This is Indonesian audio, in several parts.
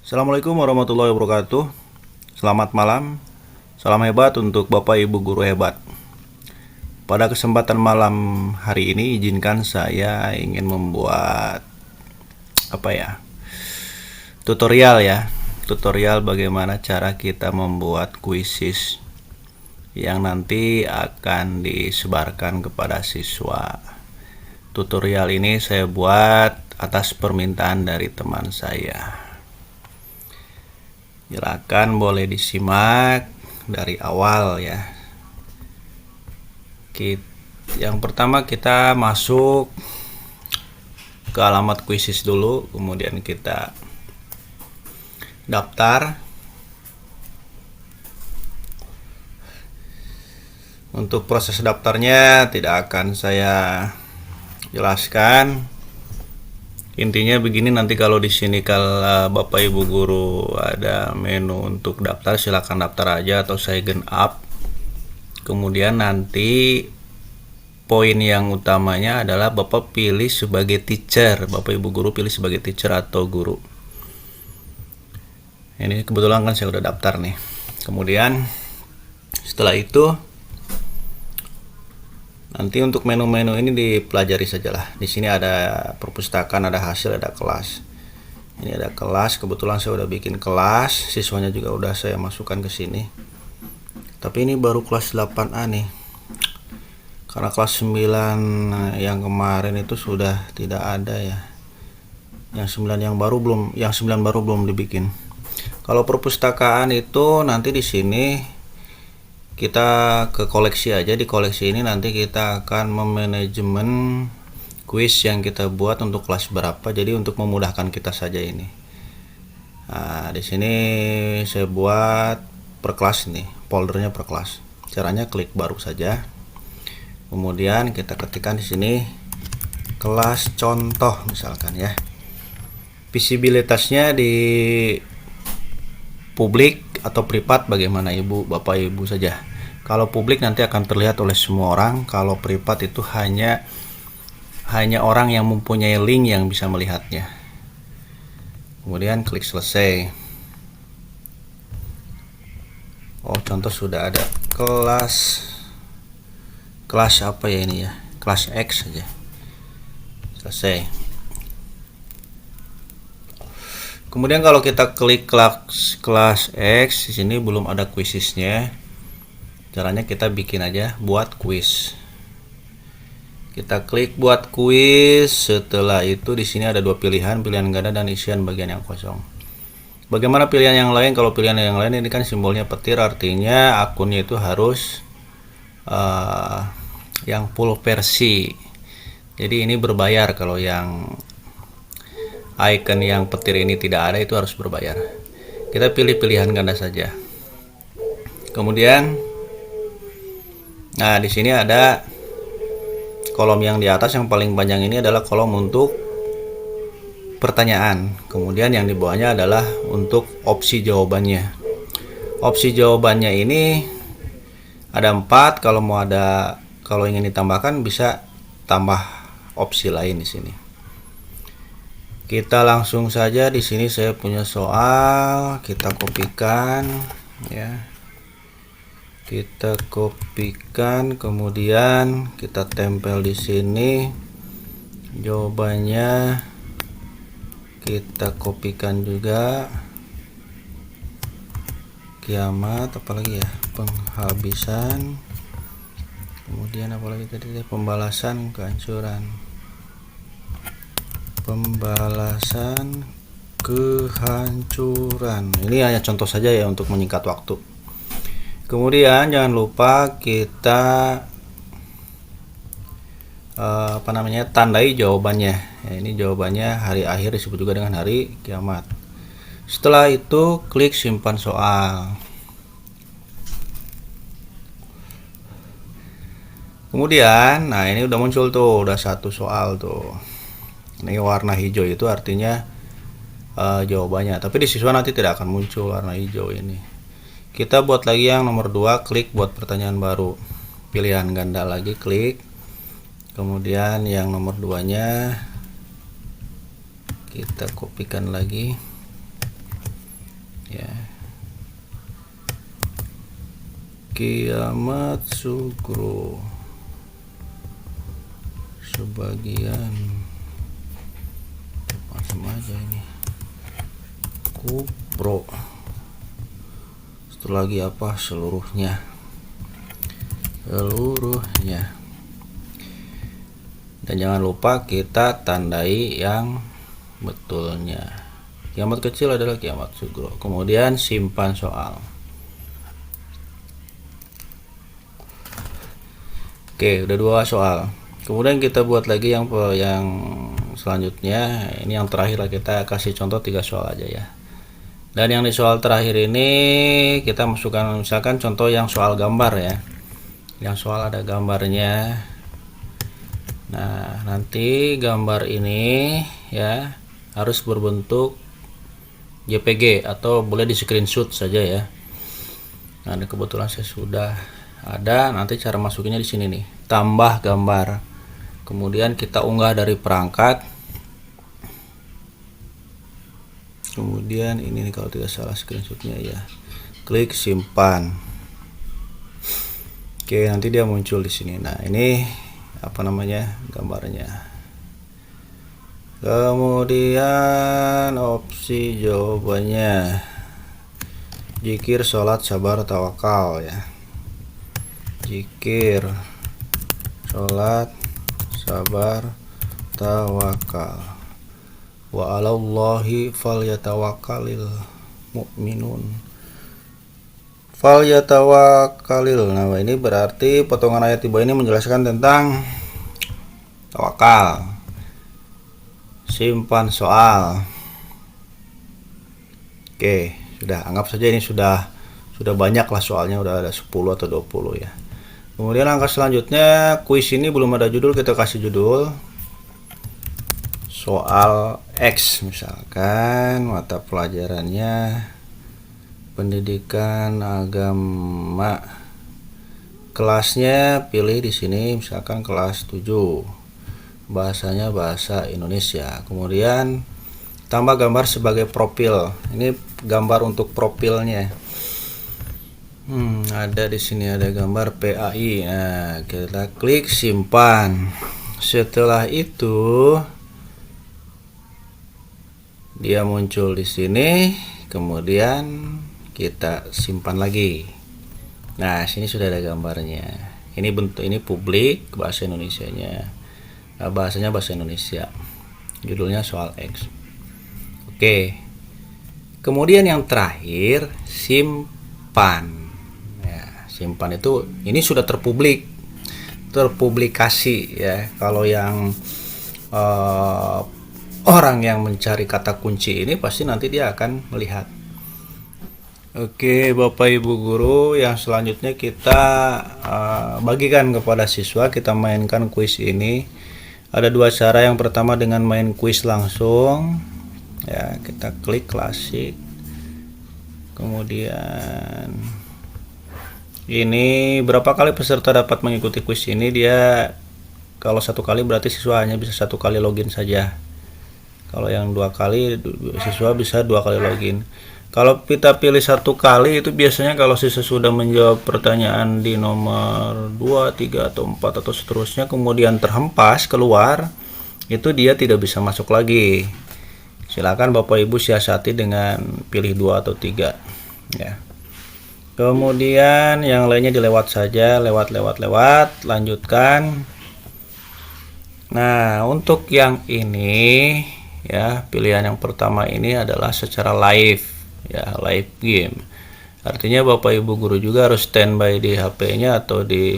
Assalamualaikum warahmatullahi wabarakatuh. Selamat malam. Salam hebat untuk Bapak Ibu guru hebat. Pada kesempatan malam hari ini izinkan saya ingin membuat tutorial ya. Tutorial bagaimana cara kita membuat kuisis yang nanti akan disebarkan kepada siswa. Tutorial ini saya buat atas permintaan dari teman saya. Silakan boleh disimak dari awal ya. Yang pertama kita masuk ke alamat kuisis dulu, kemudian kita daftar. Untuk proses daftarnya tidak akan saya jelaskan. Intinya begini, nanti kalau di sini kalau Bapak Ibu guru ada menu untuk daftar, silakan daftar aja atau sign up. Kemudian nanti poin yang utamanya adalah Bapak pilih sebagai teacher, Bapak Ibu guru pilih sebagai teacher atau guru. Ini kebetulan kan saya udah daftar nih. Kemudian setelah itu nanti untuk menu-menu ini dipelajari sajalah. Di sini ada perpustakaan, ada hasil, ada kelas. Ini ada kelas, kebetulan saya udah bikin kelas, siswanya juga udah saya masukkan ke sini. Tapi ini baru kelas 8A nih. Karena kelas 9 yang kemarin itu sudah tidak ada ya. Yang 9 baru belum dibikin. Kalau perpustakaan itu nanti di sini kita ke koleksi aja. Di koleksi ini nanti kita akan memanajemen kuis yang kita buat untuk kelas berapa, jadi untuk memudahkan kita saja ini. Nah, di sini saya buat per kelas nih, foldernya per kelas. Caranya klik baru saja. Kemudian kita ketikkan di sini kelas contoh misalkan ya. Visibilitasnya di publik atau privat bagaimana Bapak Ibu saja. Kalau publik nanti akan terlihat oleh semua orang, kalau privat itu hanya orang yang mempunyai link yang bisa melihatnya. Kemudian klik selesai. Oh, contoh sudah ada kelas apa ya ini ya? Kelas X saja. Selesai. Kemudian kalau kita klik kelas X, di sini belum ada kuisisnya. Caranya kita bikin aja buat kuis. Kita klik buat kuis. Setelah itu di sini ada dua pilihan ganda dan isian bagian yang kosong. Bagaimana pilihan yang lain? Kalau pilihan yang lain ini kan simbolnya petir, artinya akunnya itu harus yang full versi. Jadi ini berbayar. Kalau yang icon yang petir ini tidak ada, itu harus berbayar. Kita pilih pilihan ganda saja. Kemudian nah, di sini ada kolom yang di atas yang paling panjang, ini adalah kolom untuk pertanyaan. Kemudian yang di bawahnya adalah untuk opsi jawabannya. Opsi jawabannya ini ada 4. Kalau ingin ditambahkan bisa tambah opsi lain di sini. Kita langsung saja, di sini saya punya soal, kita kopikan ya. Kita kopikan, kemudian kita tempel di sini. Jawabannya kita kopikan juga. Kiamat, apalagi ya? Penghabisan. Kemudian apalagi tadi? Pembalasan kehancuran. Pembalasan kehancuran. Ini hanya contoh saja ya untuk menyingkat waktu. Kemudian jangan lupa kita tandai jawabannya. Ya, ini jawabannya hari akhir, disebut juga dengan hari kiamat. Setelah itu klik simpan soal. Kemudian, nah ini udah muncul tuh, udah satu soal tuh. Ini warna hijau itu artinya jawabannya. Tapi di siswa nanti tidak akan muncul warna hijau ini. Kita buat lagi yang nomor 2, klik buat pertanyaan baru. Pilihan ganda lagi, klik. Kemudian yang nomor 2-nya kita kopikan lagi. ya. Kiamat Sugro sebagian macam aja ini. Kubro itu lagi apa, seluruhnya dan jangan lupa kita tandai yang betulnya. Kiamat kecil adalah kiamat sugro. Kemudian simpan soal. Oke, udah 2 soal. Kemudian kita buat lagi yang selanjutnya. Ini yang terakhir lah, kita kasih contoh 3 soal aja ya. Dan yang di soal terakhir ini kita masukkan misalkan contoh yang soal gambar ya. Yang soal ada gambarnya. Nah, nanti gambar ini ya harus berbentuk JPG atau boleh di screenshot saja ya. Nah, ini kebetulan saya sudah ada. Nanti cara masukinnya di sini nih. Tambah gambar. Kemudian kita unggah dari perangkat. Kemudian ini nih, kalau tidak salah screenshotnya ya, klik simpan. Oke, nanti dia muncul di sini. Nah, ini apa namanya, gambarnya. Kemudian opsi jawabannya zikir, sholat, sabar, tawakal ya. Zikir, sholat, sabar, tawakal. Wa 'alallahi falyatawakkalul mu'minun. Falyatawakkalil. Nah, ini berarti potongan ayat di bawah ini menjelaskan tentang tawakal. Simpan soal. Oke, sudah, anggap saja ini sudah banyak lah soalnya, udah ada 10 atau 20 ya. Kemudian langkah selanjutnya, kuis ini belum ada judul, kita kasih judul soal X, misalkan mata pelajarannya pendidikan agama, kelasnya pilih di sini misalkan kelas 7, bahasanya bahasa Indonesia. Kemudian tambah gambar sebagai profil. Ini gambar untuk profilnya. Ada di sini ada gambar PAI. Nah, kita klik simpan. Setelah itu dia muncul di sini, kemudian kita simpan lagi. Nah, sini sudah ada gambarnya. Ini bentuk, ini publik, bahasa Indonesianya. Nah, bahasanya bahasa Indonesia. Judulnya soal X. Oke. Kemudian yang terakhir, simpan. Ya, simpan itu ini sudah terpublikasi ya. Kalau yang orang yang mencari kata kunci ini pasti nanti dia akan melihat. Oke, Bapak Ibu guru, yang selanjutnya kita bagikan kepada siswa, kita mainkan kuis ini. Ada 2 cara. Yang pertama dengan main kuis langsung. Ya, kita klik klasik. Kemudian ini berapa kali peserta dapat mengikuti kuis ini? Dia kalau 1 kali berarti siswa hanya bisa 1 kali login saja. Kalau yang 2 kali, siswa bisa 2 kali login. Kalau kita pilih 1 kali, itu biasanya kalau siswa sudah menjawab pertanyaan di nomor 2, 3, atau 4 atau seterusnya, kemudian terhempas keluar, itu dia tidak bisa masuk lagi. Silakan Bapak Ibu siasati dengan pilih 2 atau 3 ya. Kemudian yang lainnya dilewat saja, lewat, lanjutkan. Nah, untuk yang ini ya, pilihan yang pertama ini adalah secara live ya, live game. Artinya Bapak Ibu guru juga harus standby di HP-nya atau di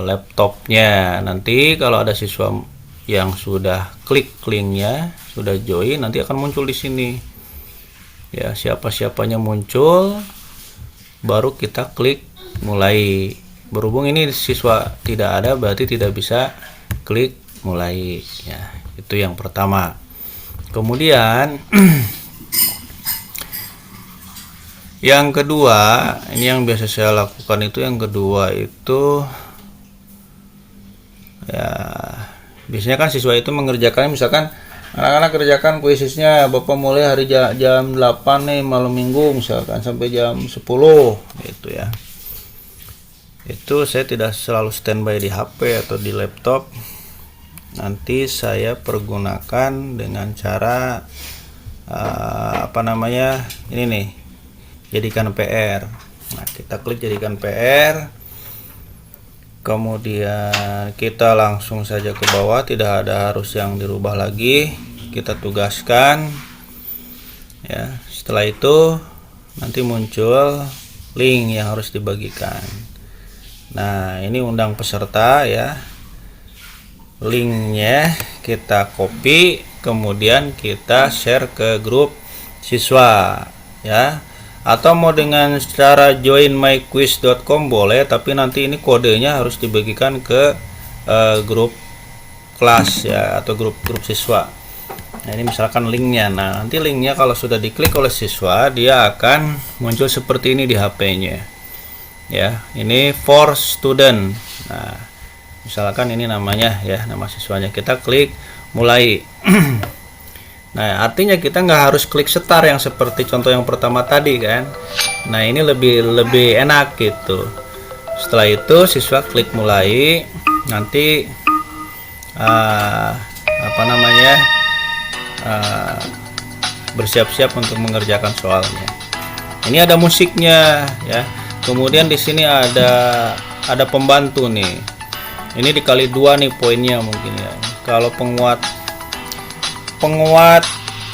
laptopnya. Nanti kalau ada siswa yang sudah klik linknya, sudah join, nanti akan muncul di sini ya, siapa-siapanya muncul, baru kita klik mulai. Berhubung ini siswa tidak ada, berarti tidak bisa klik mulai ya. Itu yang pertama. Kemudian yang kedua, ini yang biasa saya lakukan itu, yang kedua itu ya, biasanya kan siswa itu mengerjakan misalkan Anak-anak kerjakan kuisisnya, Bapak mulai hari jam 8 nih malam minggu misalkan sampai jam 10 gitu ya. Itu saya tidak selalu standby di HP atau di laptop. Nanti saya pergunakan dengan cara ini nih, jadikan PR. Nah, kita klik jadikan PR. Kemudian kita langsung saja ke bawah, tidak ada harus yang dirubah lagi. Kita tugaskan ya. Setelah itu nanti muncul link yang harus dibagikan. Nah, ini undang peserta ya. Linknya kita copy, kemudian kita share ke grup siswa ya. Atau mau dengan cara joinmyquiz.com boleh, tapi nanti ini kodenya harus dibagikan ke grup kelas ya, atau grup siswa. Nah, ini misalkan linknya. Nah, nanti linknya kalau sudah diklik oleh siswa, dia akan muncul seperti ini di HP-nya ya. Ini for student. Nah, misalkan ini namanya ya, nama siswanya. Kita klik mulai. Nah, artinya kita nggak harus klik start yang seperti contoh yang pertama tadi kan. Nah, ini lebih enak gitu. Setelah itu siswa klik mulai, nanti bersiap-siap untuk mengerjakan soalnya. Ini ada musiknya ya. Kemudian di sini ada pembantu nih. Ini dikali 2 nih poinnya mungkin ya. Kalau penguat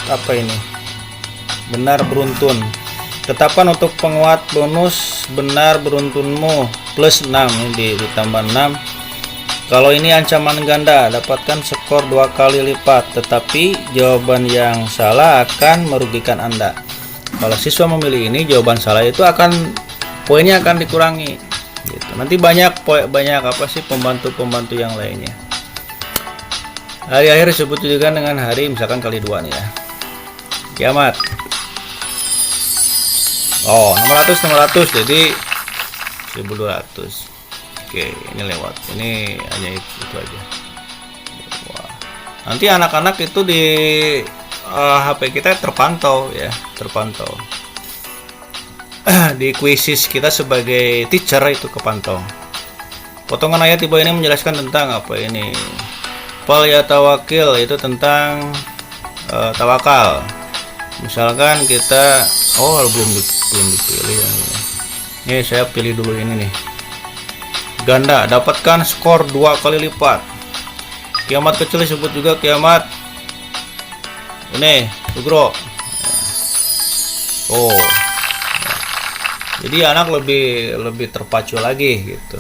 apa ini? Benar beruntun. Tetapkan untuk penguat bonus benar beruntunmu plus 6, ini ditambah 6. Kalau ini ancaman ganda, dapatkan skor 2 kali lipat, tetapi jawaban yang salah akan merugikan Anda. Kalau siswa memilih ini, jawaban salah itu poinnya akan dikurangi gitu. Nanti banyak pembantu yang lainnya. Hari akhir disebut juga dengan hari misalkan kali 2 nih ya. Kiamat. Oh, 600 jadi 1200. Oke, ini lewat. Ini hanya itu aja. Wah. Nanti anak-anak itu di HP kita terpantau ya, terpantau. Di quizzes kita sebagai teacher itu kepantau. Potongan ayat di bawah ini menjelaskan tentang apa ini? Fal ya tawakil, itu tentang tawakal. Misalkan kita belum dipilih yang ini. Nih saya pilih dulu ini nih. Ganda, dapatkan skor 2 kali lipat. Kiamat kecil disebut juga kiamat ini sugro. Jadi anak lebih terpacu lagi gitu.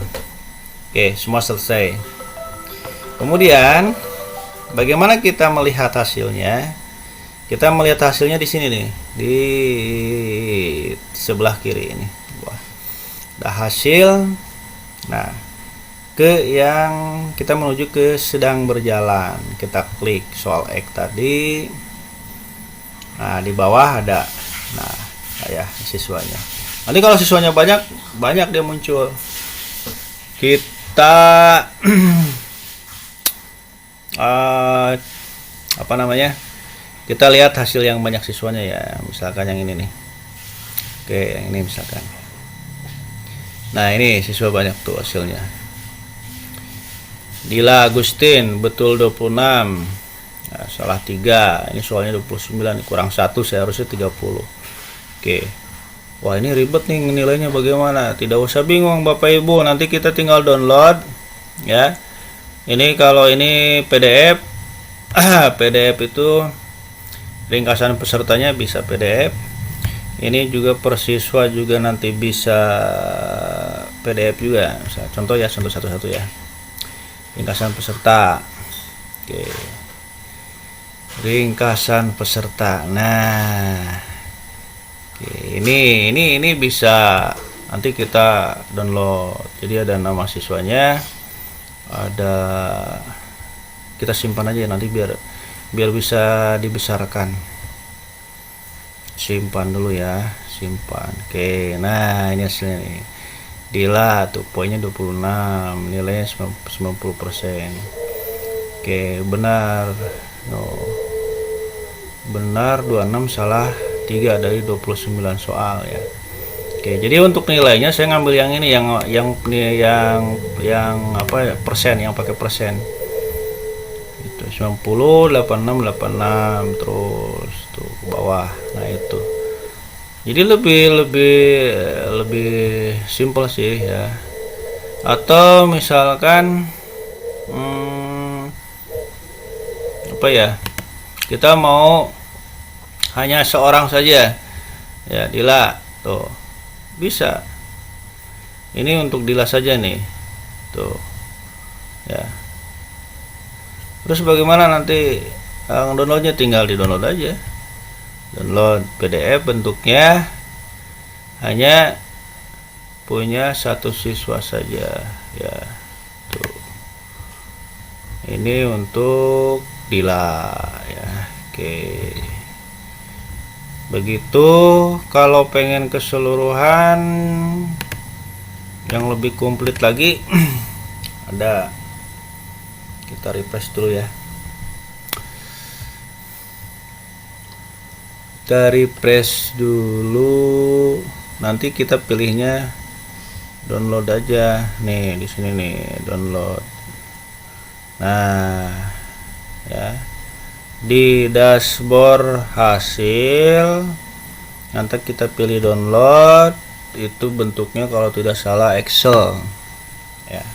Oke, semua selesai. Kemudian bagaimana kita melihat hasilnya? Kita melihat hasilnya di sini nih, di sebelah kiri ini. Wah, ada hasil. Nah, kita menuju ke sedang berjalan. Kita klik soal X tadi. Nah, di bawah ada siswanya. Nanti kalau siswanya banyak dia muncul. Kita kita lihat hasil yang banyak siswanya ya, misalkan yang ini nih. Oke, yang ini misalkan. Nah, ini siswa banyak tuh hasilnya. Dila Agustin betul 26. Nah, salah 3. Ini soalnya 29 kurang 1, seharusnya 30. Oke. Wah, ini ribet nih nilainya bagaimana? Tidak usah bingung Bapak Ibu, nanti kita tinggal download ya. Ini kalau ini PDF PDF itu ringkasan pesertanya bisa PDF. Ini juga persiswa juga nanti bisa PDF juga. Misalnya, contoh satu-satu ya. Ringkasan peserta. Oke. Ringkasan peserta. Nah. Oke, ini bisa nanti kita download. Jadi ada nama siswanya. Kita simpan aja nanti biar bisa dibesarkan. Simpan dulu ya, simpan. Oke, nah ini hasilnya nih. Dila tuh poinnya 26, nilainya 90%. Oke, benar. benar 26, salah 3 dari 29 soal ya. Oke, jadi untuk nilainya saya ngambil yang ini, yang apa ya, persen, yang pakai persen. Itu 90, 86, 86 terus tuh ke bawah. Nah, itu. Jadi lebih simpel sih ya. Atau misalkan apa ya? Kita mau hanya seorang saja. Ya, Dila. Tuh. Bisa. Ini untuk Dila saja nih. Tuh. Ya. Terus bagaimana nanti downloadnya? Tinggal di download aja. Download PDF, bentuknya hanya punya satu siswa saja ya. Tuh. Ini untuk Dila ya. Oke. Begitu. Kalau pengen keseluruhan yang lebih komplit lagi ada, kita refresh dulu ya. Kita refresh dulu. Nanti kita pilihnya download aja. Nih di sini nih, download. Nah, ya. Di dashboard hasil nanti kita pilih download. Itu bentuknya kalau tidak salah Excel. Ya.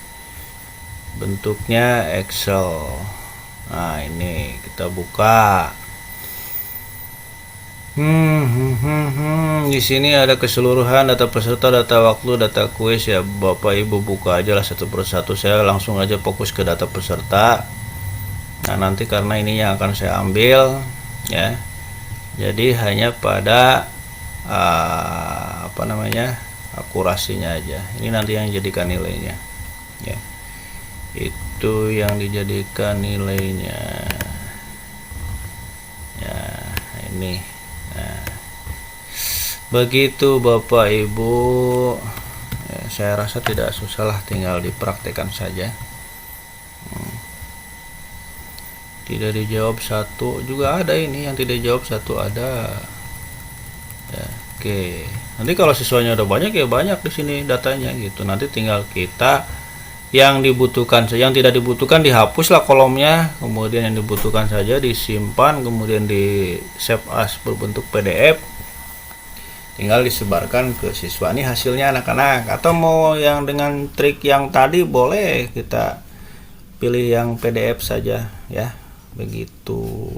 Bentuknya Excel. Nah, ini kita buka. Di sini ada keseluruhan data peserta, data waktu, data kuis ya. Bapak Ibu buka aja lah satu persatu. Saya langsung aja fokus ke data peserta. Nah, nanti karena ini yang akan saya ambil ya. Jadi hanya pada akurasinya aja. Ini nanti yang jadikan nilainya. Ya. Itu yang dijadikan nilainya. Ya, ini. Nah, begitu Bapak Ibu ya, saya rasa tidak susah lah, tinggal dipraktekkan saja. Tidak dijawab satu juga ada, ini yang tidak dijawab satu ada ya. Oke, nanti kalau siswanya udah banyak ya banyak di sini datanya gitu. Nanti tinggal kita yang dibutuhkan, yang tidak dibutuhkan dihapuslah kolomnya, kemudian yang dibutuhkan saja disimpan, kemudian di save as berbentuk PDF, tinggal disebarkan ke siswa. Ini hasilnya anak-anak. Atau mau yang dengan trik yang tadi boleh kita pilih yang PDF saja ya, begitu.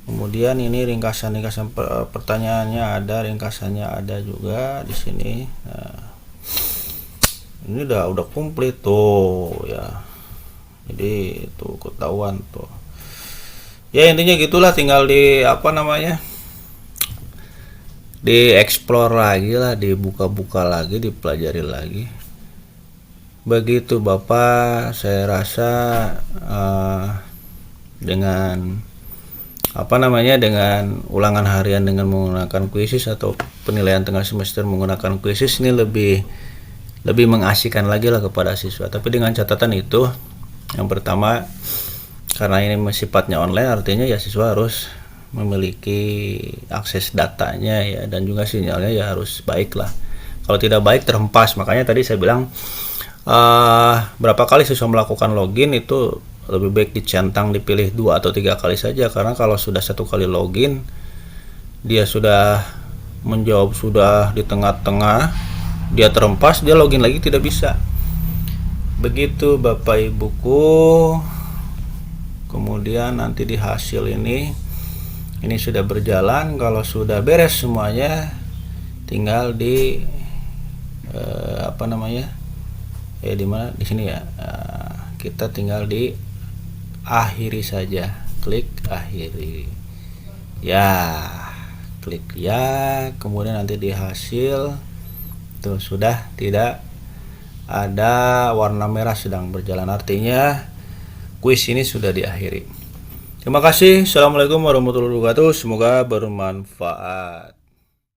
Kemudian ini ringkasan pertanyaannya ada, ringkasannya ada juga di sini. Nah, ini udah komplit tuh ya. Jadi tuh ketahuan tuh. Ya intinya gitulah, tinggal di di explore lagi lah, dibuka-buka lagi, dipelajari lagi. Begitu Bapak, saya rasa dengan dengan ulangan harian dengan menggunakan quizzes atau penilaian tengah semester menggunakan quizzes ini lebih mengasihkan lagi lah kepada siswa. Tapi dengan catatan itu, yang pertama, karena ini sifatnya online, artinya ya siswa harus memiliki akses datanya ya, dan juga sinyalnya ya harus baik lah. Kalau tidak baik terhempas. Makanya tadi saya bilang berapa kali siswa melakukan login itu lebih baik dicentang, dipilih 2 atau 3 kali saja, karena kalau sudah 1 kali login dia sudah menjawab, sudah di tengah-tengah dia terhempas, dia login lagi tidak bisa. Begitu Bapak Ibuku. Kemudian nanti di hasil ini sudah berjalan. Kalau sudah beres semuanya, tinggal di di mana, di sini ya. Kita tinggal di akhiri saja, klik akhiri ya, klik ya. Kemudian nanti di hasil tuh sudah tidak ada warna merah sedang berjalan, artinya kuis ini sudah diakhiri. Terima kasih. Assalamualaikum warahmatullahi wabarakatuh. Semoga bermanfaat.